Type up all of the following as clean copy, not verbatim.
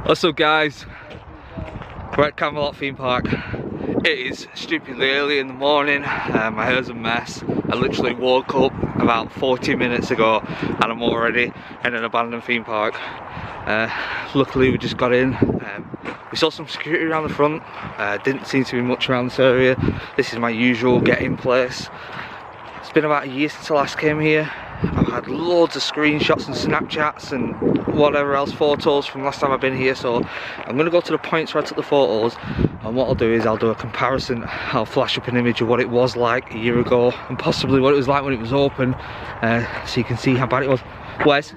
What's up guys? We're at Camelot theme park. It is stupidly early in the morning. My hair's a mess. I literally woke up about 40 minutes ago and I'm already in an abandoned theme park. Luckily we just got in. We saw some security around the front. Didn't seem to be much around this area. This is my usual get-in place. It's been about a year since I last came here. I've had loads of screenshots and Snapchats and whatever else, photos from last time I've been here, so I'm going to go to the points where I took the photos, and what I'll do is I'll do a comparison. I'll flash up an image of what it was like a year ago and possibly what it was like when it was open, so you can see how bad it was. Where's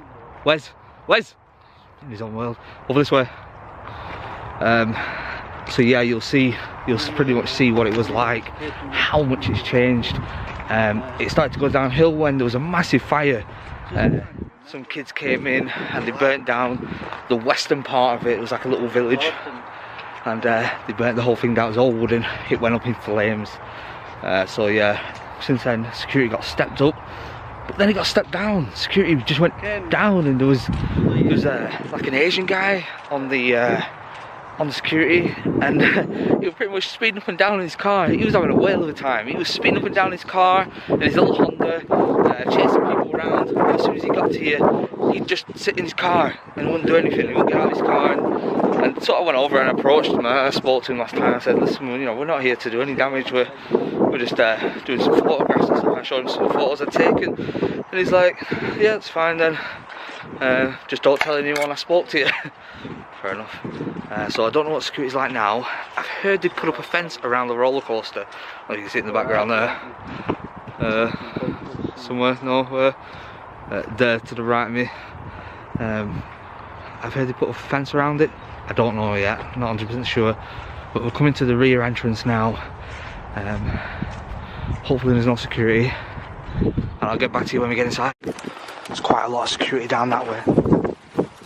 in his own world, over this way. So yeah, you'll pretty much see what it was like, how much it's changed. It started to go downhill when there was a massive fire. Some kids came in and they burnt down the western part of it. It was like a little village, and they burnt the whole thing down. It was all wooden. It went up in flames. So yeah, since then security got stepped up, but then it got stepped down. Security just went down, and there was like an Asian guy on the security, and he was pretty much speeding up and down in his car. He was having a whale of a time. He was speeding up and down in his car in his little Honda, chasing people around. As soon as he got to you, he'd just sit in his car and wouldn't do anything. He wouldn't get out of his car, and sort of went over and approached him. I spoke to him last time. I said, listen, you know, we're not here to do any damage. We're just doing some photographs and stuff. I showed him some photos I'd taken, and he's like, yeah, it's fine then. Just don't tell anyone I spoke to you. Fair enough. So I don't know what security's like now. I've heard they put up a fence around the roller coaster. Oh, you can see it in the background there. Somewhere, no, there to the right of me. I've heard they put a fence around it. I don't know yet, not 100% sure. But we're coming to the rear entrance now. Hopefully there's no security, and I'll get back to you when we get inside. There's quite a lot of security down that way,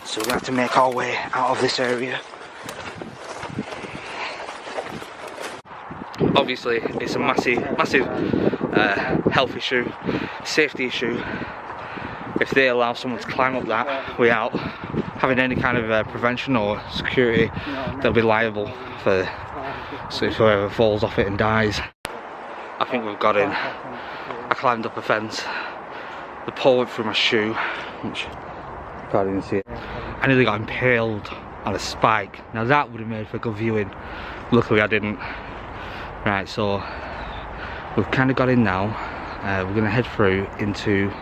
so we're going to have to make our way out of this area. Obviously it's a massive health issue, safety issue. If they allow someone to climb up that way out, having any kind of prevention or security, they'll be liable for, so if whoever falls off it and dies. I think we've got in. I climbed up a fence, the pole went through my shoe, which you can't even see it. I nearly got impaled on a spike. Now that would have made for good viewing. Luckily I didn't. Right, so we've kind of got in now. We're going to head through into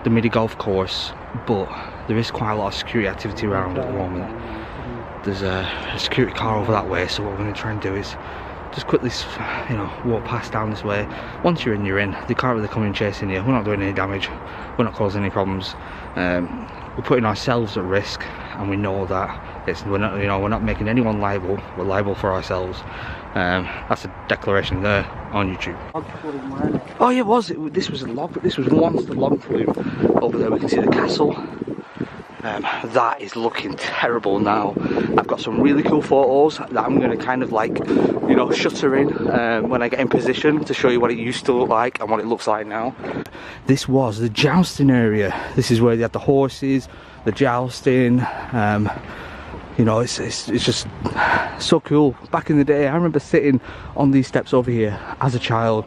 the mini golf course, but there is quite a lot of security activity around at the moment. There's a security car over that way, so what we're going to try and do is just quickly, you know, walk past down this way. Once you're in, you're in. They can't really come in chasing you. We're not doing any damage. We're not causing any problems. We're putting ourselves at risk, and we know that we're not making anyone liable. We're liable for ourselves. That's a declaration there on YouTube. Oh yeah, it was. This was a log. This was once the log flume. Over there we can see the castle. That is looking terrible now. I've got some really cool photos that I'm going to kind of like, you know, shutter in when I get in position to show you what it used to look like and what it looks like now. This was the jousting area. This is where they had the horses, the jousting. You know, it's just so cool. Back in the day, I remember sitting on these steps over here as a child,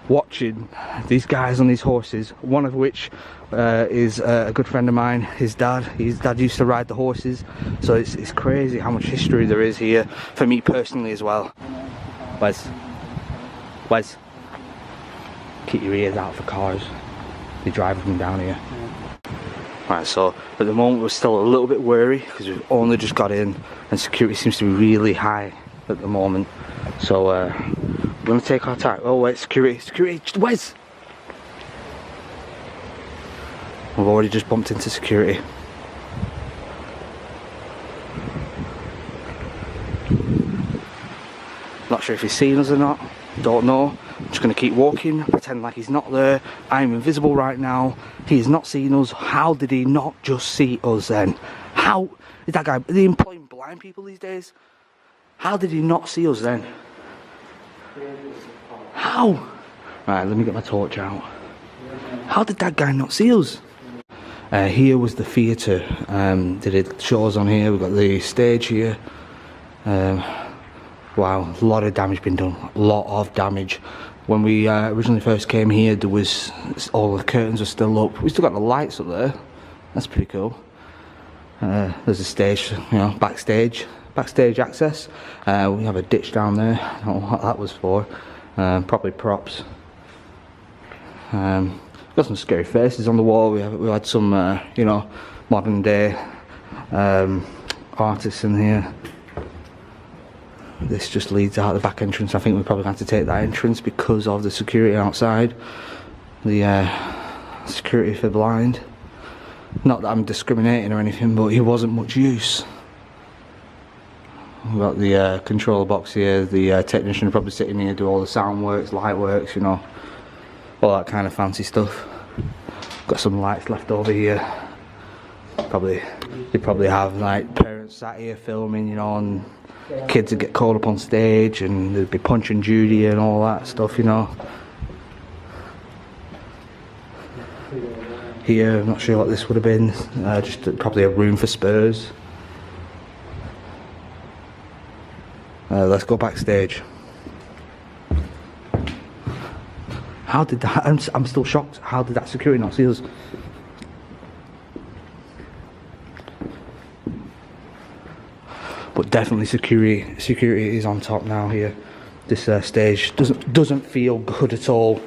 watching these guys on these horses, one of which is a good friend of mine. His dad used to ride the horses, so it's crazy how much history there is here for me personally as well. Wes, keep your ears out for cars. They drive them down here. Right, so at the moment we're still a little bit wary because we've only just got in and security seems to be really high at the moment. So we're going to take our time. Oh wait, security, Wes! We've already just bumped into security. Not sure if he's seen us or not, don't know. I'm just going to keep walking, pretend like he's not there. I'm invisible right now. He has not seen us. How did he not just see us then? How is that guy? Are they employing blind people these days? How did he not see us then? How? Right, let me get my torch out. How did that guy not see us? Here was the theatre. They did shows on here. We've got the stage here. Wow, a lot of damage been done. A lot of damage. When we originally first came here, there was all the curtains were still up. We still got the lights up there. That's pretty cool. There's a stage, you know, backstage access. We have a ditch down there. I don't know what that was for. Probably props. Got some scary faces on the wall. We had some, you know, modern day artists in here. This just leads out the back entrance. I think we're probably going to have to take that entrance because of the security outside. The security for blind. Not that I'm discriminating or anything, but he wasn't much use. We've got the controller box here. The technician probably sitting here, do all the sound works, light works, you know, all that kind of fancy stuff. Got some lights left over here. They probably have like parents sat here filming, you know, and kids would get called up on stage and there'd be Punch and Judy and all that stuff, you know. Here, I'm not sure what this would have been. Just probably a room for Spurs. Let's go backstage. How did that? I'm still shocked. How did that security not see us? But definitely security is on top now here. This stage doesn't feel good at all.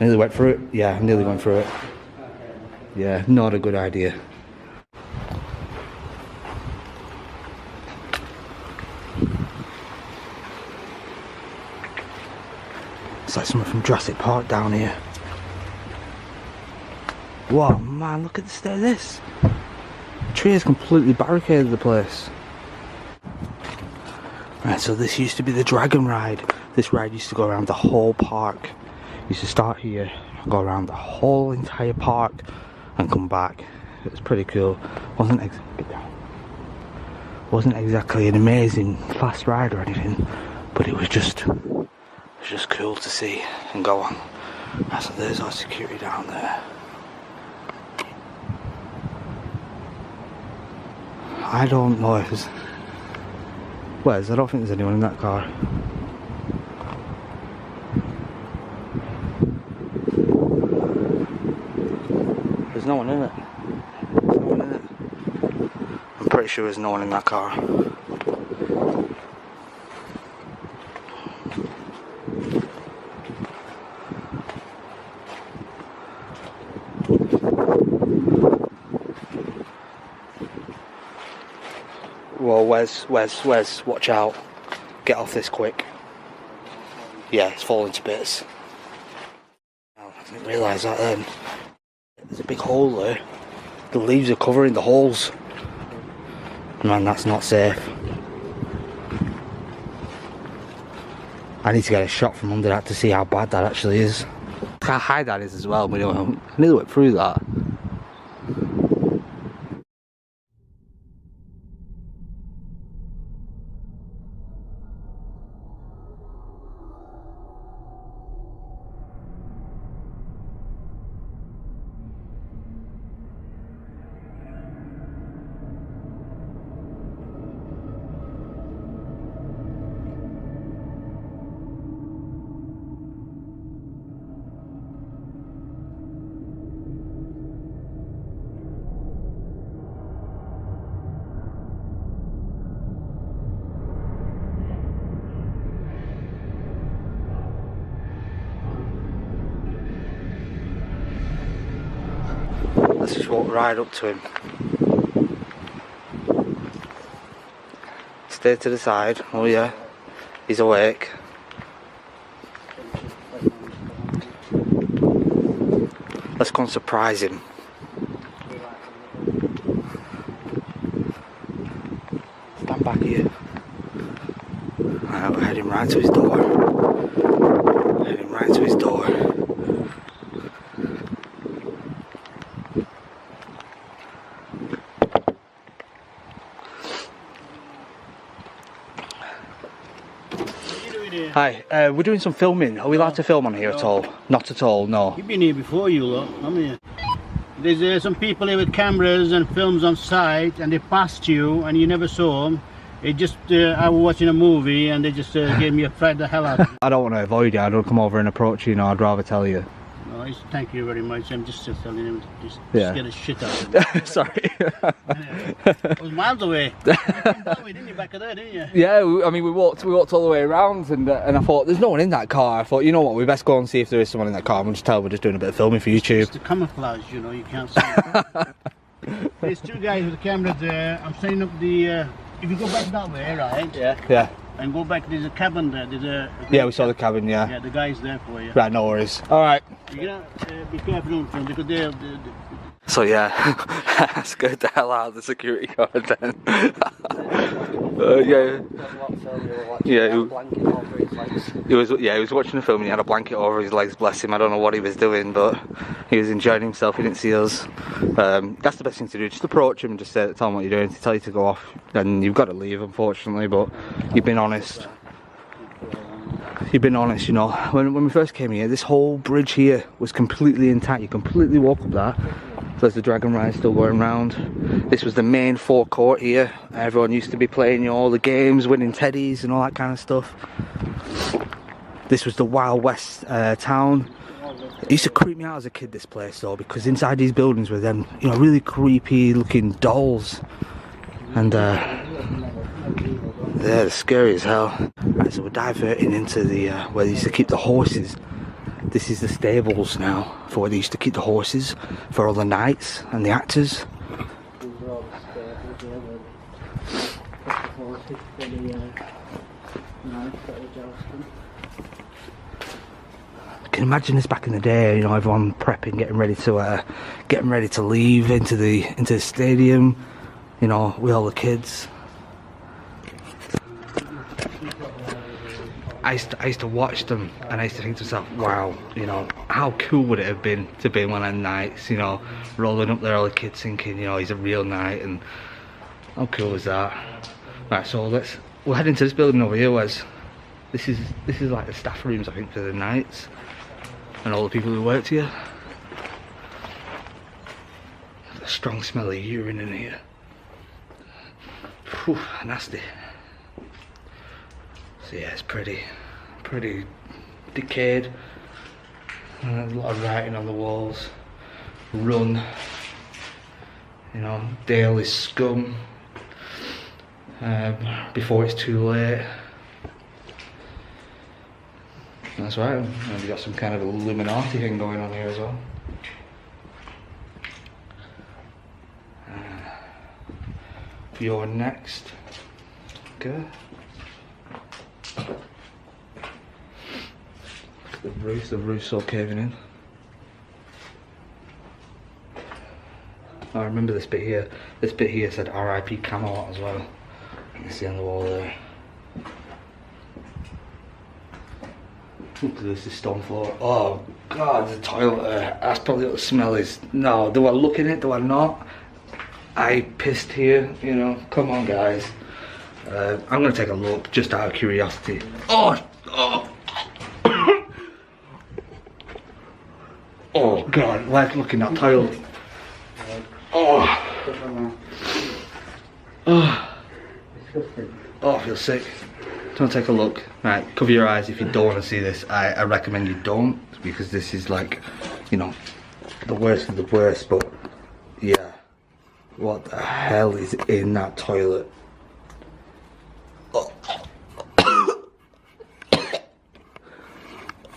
I nearly went through it. Yeah, I nearly went through it. Yeah, not a good idea. It's like something from Jurassic Park down here. Whoa, man, look at the state of this. The tree has completely barricaded the place. Right, so this used to be the dragon ride. This ride used to go around the whole park. Used to start here, go around the whole entire park and come back. It was pretty cool. Wasn't exactly an amazing fast ride or anything, but it was just cool to see and go on. Right, so there's our security down there. I don't know if there's... Where's? I don't think there's anyone in that car. There's no one in it. There's no one in it. I'm pretty sure there's no one in that car. Whoa, Wes, watch out. Get off this quick. Yeah, it's falling to bits. Oh, I didn't realise that then. There's a big hole there. The leaves are covering the holes. Man, that's not safe. I need to get a shot from under that to see how bad that actually is. Look how high that is as well. We nearly went through that. Let's just walk right up to him. Stay to the side. Oh yeah, he's awake. Let's go and surprise him. Stand back here. Right, we're heading right to his door. Heading right to his door. Hi, we're doing some filming. Are we allowed to film on here at all? Not at all, no. You've been here before, you lot, haven't you? There's some people here with cameras and films on site, and they passed you and you never saw them. It just, I was watching a movie and they just gave me a fright the hell out of me. I don't want to avoid you, I don't come over and approach you, you know, I'd rather tell you. No, thank you very much. I'm just telling him to just Yeah. get the shit out of him. Sorry. Anyway, it was miles away. You came that way, didn't you, back there, didn't you? Yeah, I mean we walked all the way around, and I thought there's no one in that car. I thought, you know what, we best go and see if there is someone in that car. And we'll just tell we're just doing a bit of filming for YouTube. It's the camouflage, you know, you can't see it. There's two guys with the cameras there. I'm setting up the. If you go back that way, right? Yeah. And go back, there's a cabin there. There's a Yeah, we saw the cabin. Yeah. Yeah, the guy's there for you. Right, no worries. All right. You gotta be careful in front because they're. So yeah, I scared the hell out of the security guard then. He was watching the film and he had a blanket over his legs, bless him. I don't know what he was doing, but he was enjoying himself. He didn't see us. That's the best thing to do, just approach him and just tell him what you're doing. To tell you to go off, then you've got to leave, unfortunately, but you've been honest. You've been honest, you know. When we first came here, this whole bridge here was completely intact. You completely walk up that. So there's the dragon ride still going round. This was the main forecourt here. Everyone used to be playing, you know, all the games, winning teddies and all that kind of stuff. This was the Wild West town. It used to creep me out as a kid, this place though, because inside these buildings were them, you know, really creepy looking dolls. And they're scary as hell. Right, so we're diverting into the where they used to keep the horses. This is the stables now for where they used to keep the horses for all the knights and the actors. Can you imagine this back in the day? You know, everyone prepping, getting ready to leave into the stadium. You know, with all the kids. I used to watch them and I used to think to myself, wow, you know, how cool would it have been to be one of them knights, you know, rolling up there, all the kids thinking, you know, he's a real knight, and how cool was that? Right, so we'll head into this building over here, Wes. This is like the staff rooms, I think, for the knights and all the people who worked here. There's a strong smell of urine in here. Whew, nasty. So yeah, it's pretty decayed. There's a lot of writing on the walls. Run. You know, Dale is scum. Before it's too late. That's right. And we've got some kind of Illuminati thing going on here as well. You're next. Okay. The roof's all caving in. I remember this bit here. This bit here said R.I.P. Camelot as well. You can see on the wall there. Look at this stone floor. Oh god, the toilet there. That's probably what the smell is. No, do I look in it? Do I not? I pissed here, you know. Come on, guys. I'm gonna take a look just out of curiosity. Oh. Oh god, let's look in that toilet. Oh, I feel sick. Don't take a look. Right, cover your eyes if you don't want to see this. I recommend you don't, because this is like, you know, the worst of the worst. But yeah, what the hell is in that toilet?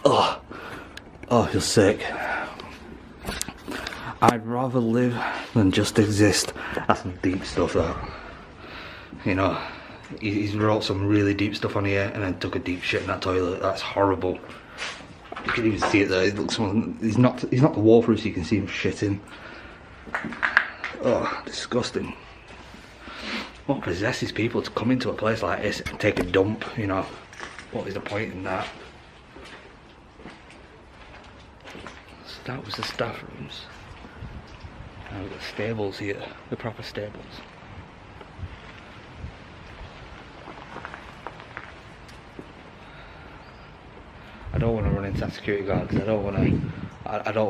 Oh, I feel sick. I'd rather live than just exist. That's some deep stuff, that. You know, he's wrote some really deep stuff on here and then took a deep shit in that toilet. That's horrible. You can even see it there. It looks, he's not the walrus, you can see him shitting. Oh, disgusting. What possesses people to come into a place like this and take a dump, you know? What is the point in that? So that was the staff rooms. Now we've got stables here, the proper stables. I don't want to run into that security guard because I don't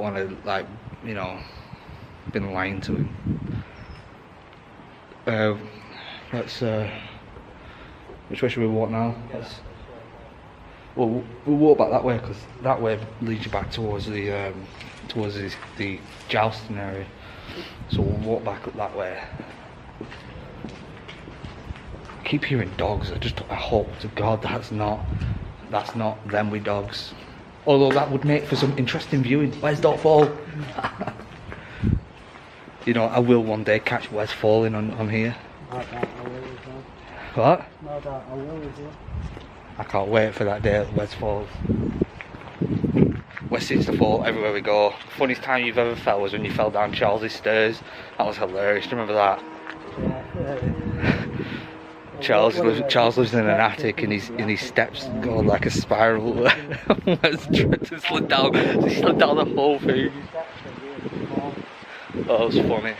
want to like, you know, been lying to him. Let's which way should we walk now? We'll walk back that way, because that way leads you back towards the jousting area. So we'll walk back up that way. I keep hearing dogs. I hope to God that's not them with dogs. Although that would make for some interesting viewing. Where's Dot Fall? You know, I will one day catch Wes falling on here. What? No doubt I will as well. I can't wait for that day that Wes falls. Wes seems to fall everywhere we go. The funniest time you've ever fell was when you fell down Charles's stairs. That was hilarious. Do you remember that? Charles lives in an attic, and his steps go like a spiral. Wes tried to slid down. He slid down the whole thing. Oh, it was funny.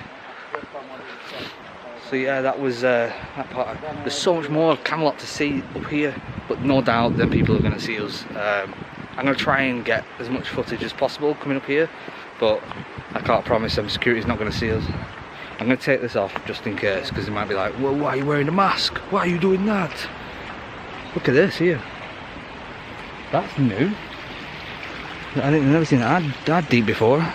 So yeah, that was that part. There's so much more of Camelot to see up here, but no doubt then people are going to see us. I'm going to try and get as much footage as possible coming up here, but I can't promise them security's not going to see us. I'm going to take this off just in case, because they might be like, well, why are you wearing a mask? Why are you doing that? Look at this here. That's new. I've never seen that deep before.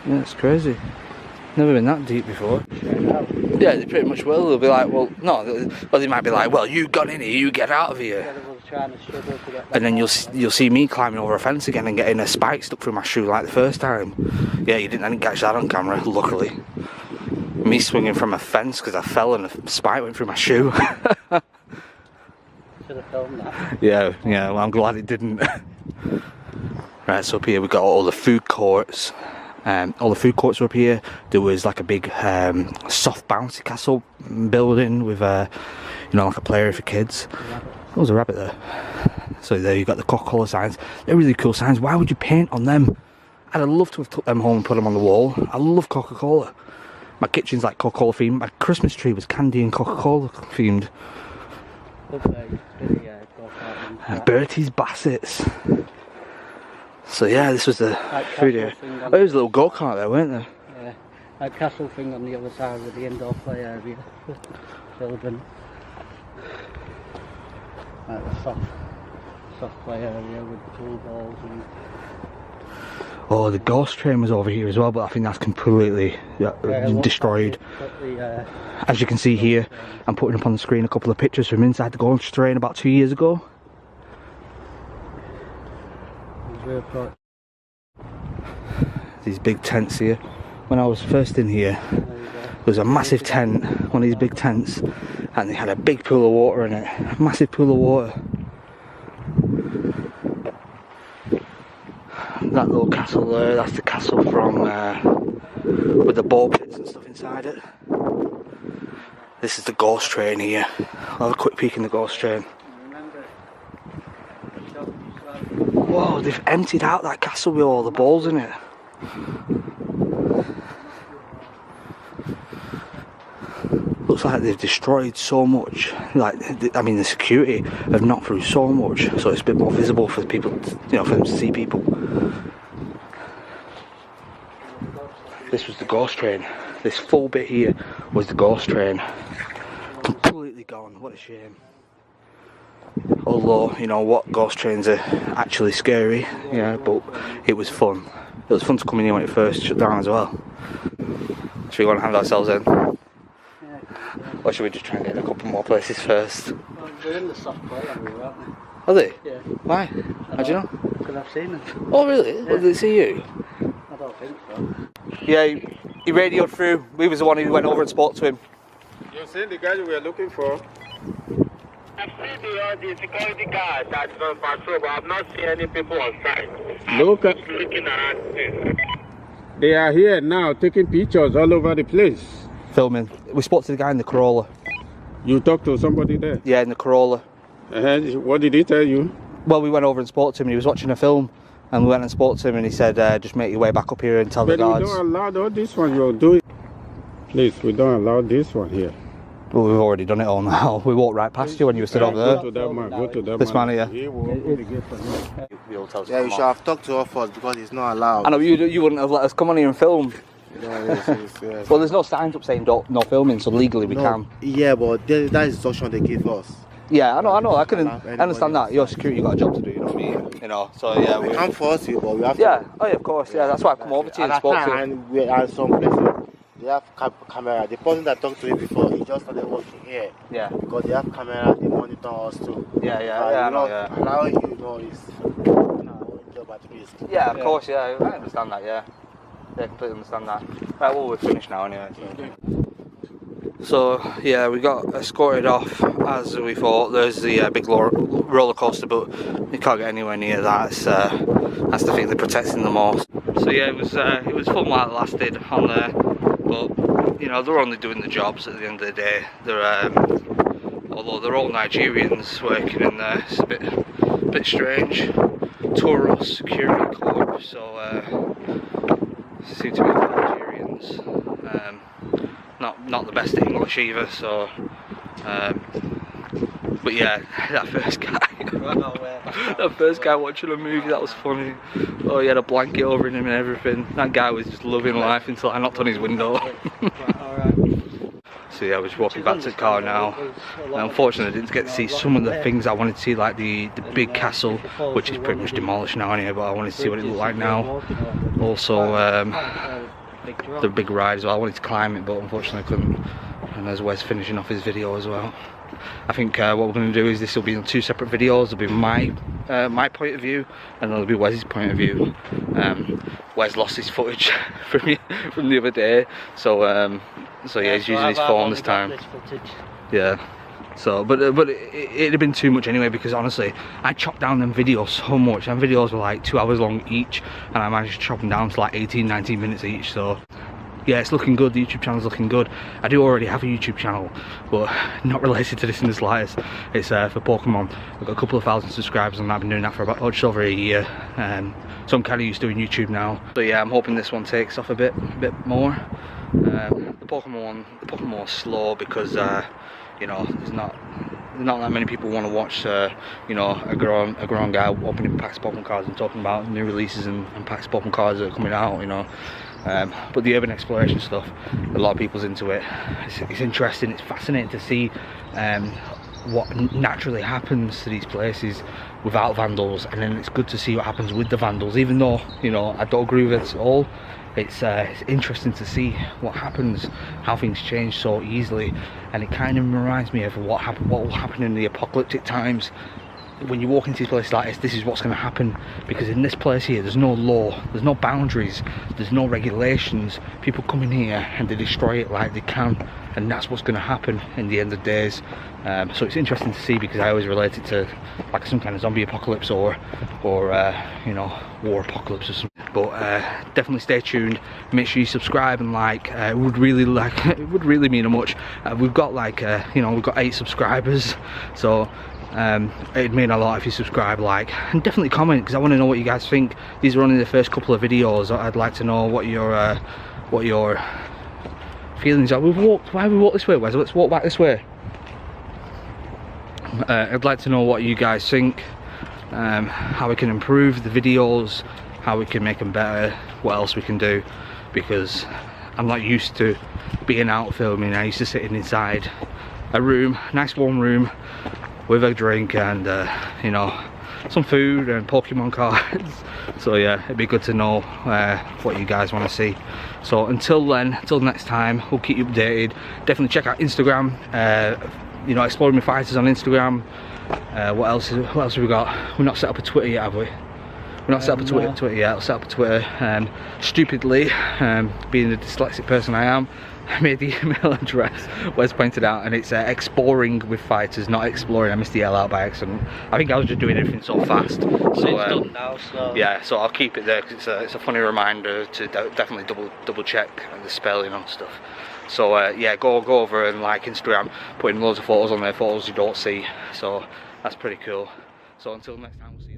Yeah, it's crazy. Never been that deep before. Yeah, they pretty much will. They'll be like, well, no. Well, they might be like, well, you got in here, you get out of here. And then you'll see me climbing over a fence again and getting a spike stuck through my shoe like the first time. Yeah, I didn't catch that on camera, luckily. Me swinging from a fence because I fell and a spike went through my shoe. Should have filmed that. Yeah, well, I'm glad it didn't. Right, so up here we've got all the food courts. All the food courts are up here. There was like a big soft bouncy castle building with you know, like a play area for kids. There was a rabbit there. So there you got the Coca-Cola signs. They're really cool signs. Why would you paint on them? I'd have loved to have took them home and put them on the wall. I love Coca-Cola. My kitchen's like Coca-Cola themed. My Christmas tree was candy and Coca-Cola themed. Bertie's Bassets. So yeah, this was the food area. Oh, there was a little go-kart there, weren't there? Yeah, that castle thing on the other side with the indoor play area. Children. Like the soft play area with pool balls and... Oh, the ghost train was over here as well, but I think that's completely destroyed. As you can see here, I'm putting up on the screen a couple of pictures from inside the ghost train about 2 years ago. These big tents here. When I was first in here, there was a massive tent, one of these big tents, and they had a big pool of water in it. A massive pool of water. That little castle there, that's the castle from with the ball pits and stuff inside it. This is the ghost train here. I'll have a quick peek in the ghost train. Whoa, they've emptied out that castle with all the balls in it. Looks like they've destroyed so much. Like, I mean, the security have knocked through so much, so it's a bit more visible for people, you know, for them to see people. This was the ghost train. This full bit here was the ghost train. Completely gone. What a shame. Although, you know what, ghost trains are actually scary, yeah, but it was fun. It was fun to come in here when it first shut down as well. Should we go and hand ourselves in? Yeah. Or should we just try and get in a couple more places first? Well, they're in the soft play area, aren't they? Are they? Yeah. Why? How do you know? Because I've seen them. Oh really? Yeah. Well, did they see you? I don't think so. Yeah, he radioed through. We was the one who went over and spoke to him. You seen the guy we were looking for? I've seen the security guard that's on patrol, but I've not seen any people on site. Look at looking around. They are here now taking pictures all over the place. Filming. We spoke to the guy in the Corolla. You talked to somebody there? Yeah, in the Corolla. What did he tell you? Well, we went over and spoke to him. He was watching a film, and we went and spoke to him, and he said, just make your way back up here and tell the guards. We don't allow all this one you're doing. Please, we don't allow this one here. Well, we've already done it all now. We walked right past you when you were stood over there. Go to that man. Go to that This man here. He will open the gate for you. Yeah, you should have talked to us first because it's not allowed. I know you wouldn't have let us come on here and film. No, yes. Well, there's no signs up saying no filming, so legally we can. Yeah, but that is the instruction they give us. Yeah, I know. I understand that. Your security, you got a job to do. You know what I mean? You know. So yeah, we can't force you, but we have to. Oh yeah, of course. Yeah, that's why I come over to you and spoke to you. And we are some places. They have camera. The person that talked to me before, he just started working here. Yeah. Because they have camera, they monitor us too. Yeah. Allowing you know is job at risk. Yeah, of course. Yeah, I understand that. Yeah, completely understand that. Right, well, we're finished now anyway. So yeah, we got escorted off as we thought. There's the big roller coaster, but you can't get anywhere near that. That's the thing they're protecting the most. So yeah, it was fun while it lasted on there, but you know they're only doing the jobs at the end of the day. They're although they're all Nigerians working in there, it's a bit strange. Toro Security Corp, so seem to be Nigerians. Not the best at English either, so but yeah, that first guy watching a movie, that was funny. Oh, he had a blanket over him and everything. That guy was just loving life until I knocked on his window. So yeah, I was walking back to the car now. Unfortunately, I didn't get to see some of the things I wanted to see, like the big castle, which is pretty much demolished now anyway, but I wanted to see what it looked like now. Also the big ride as well. I wanted to climb it, but unfortunately I couldn't. And there's Wes finishing off his video as well. I think what we're going to do is this will be in 2 separate videos. There'll be my point of view, and there'll be Wes's point of view. Wes lost his footage from the other day, so yeah, he's using his phone this time. Yeah. So, but it'd have been too much anyway, because honestly, I chopped down them videos so much. And videos were like 2 hours long each, and I managed to chop them down to like 18-19 minutes each. So yeah, it's looking good. The YouTube channel's looking good. I do already have a YouTube channel, but not related to this in the slightest. It's for Pokemon. I've got a couple of thousand subscribers, and I've been doing that for about just over a year. So I'm kind of used to doing YouTube now. So yeah, I'm hoping this one takes off a bit more. The Pokemon was slow because you know, there's not that many people want to watch you know, a grown guy opening packs of Pokemon cards and talking about new releases and packs of Pokemon cards that are coming out, you know. But the urban exploration stuff, a lot of people's into it. It's interesting, it's fascinating to see what naturally happens to these places without vandals, and then it's good to see what happens with the vandals, even though, you know, I don't agree with it at all. It's interesting to see what happens, how things change so easily, and it kind of reminds me of what will happen in the apocalyptic times. When you walk into places like this is what's going to happen, because in this place here there's no law, there's no boundaries, there's no regulations. People come in here and they destroy it like they can, and that's what's going to happen in the end of days. So it's interesting to see, because I always relate it to like some kind of zombie apocalypse or you know, war apocalypse or something. But definitely stay tuned, make sure you subscribe and like. It would really mean much. We've got like you know, we've got 8 subscribers, so it'd mean a lot if you subscribe, like, and definitely comment, because I want to know what you guys think. These are only the first couple of videos. I'd like to know what your feelings are. Why have we walked this way, Wes? Let's walk back this way. I'd like to know what you guys think, how we can improve the videos, how we can make them better, what else we can do, because I'm not used to being out filming. I used to sitting inside a room, nice warm room, with a drink and you know, some food and Pokemon cards. So yeah, it'd be good to know what you guys want to see. So until then, until next time, we'll keep you updated. Definitely check out Instagram, you know, Exploring My Fighters on Instagram. What else have we got? We're not set up a Twitter yet, have we? We're not set up a Twitter yet. I'll set up a Twitter. Stupidly, being the dyslexic person I am, I made the email address Wes pointed out, and it's Exploring with Fighters, not Exploring. I missed the L out by accident. I think I was just doing everything so fast. So it's done now, so yeah, so I'll keep it there, because it's a funny reminder to definitely double check the spelling and stuff. So yeah, go over and like Instagram, putting loads of photos on there, photos you don't see. So that's pretty cool. So until next time, we'll see you.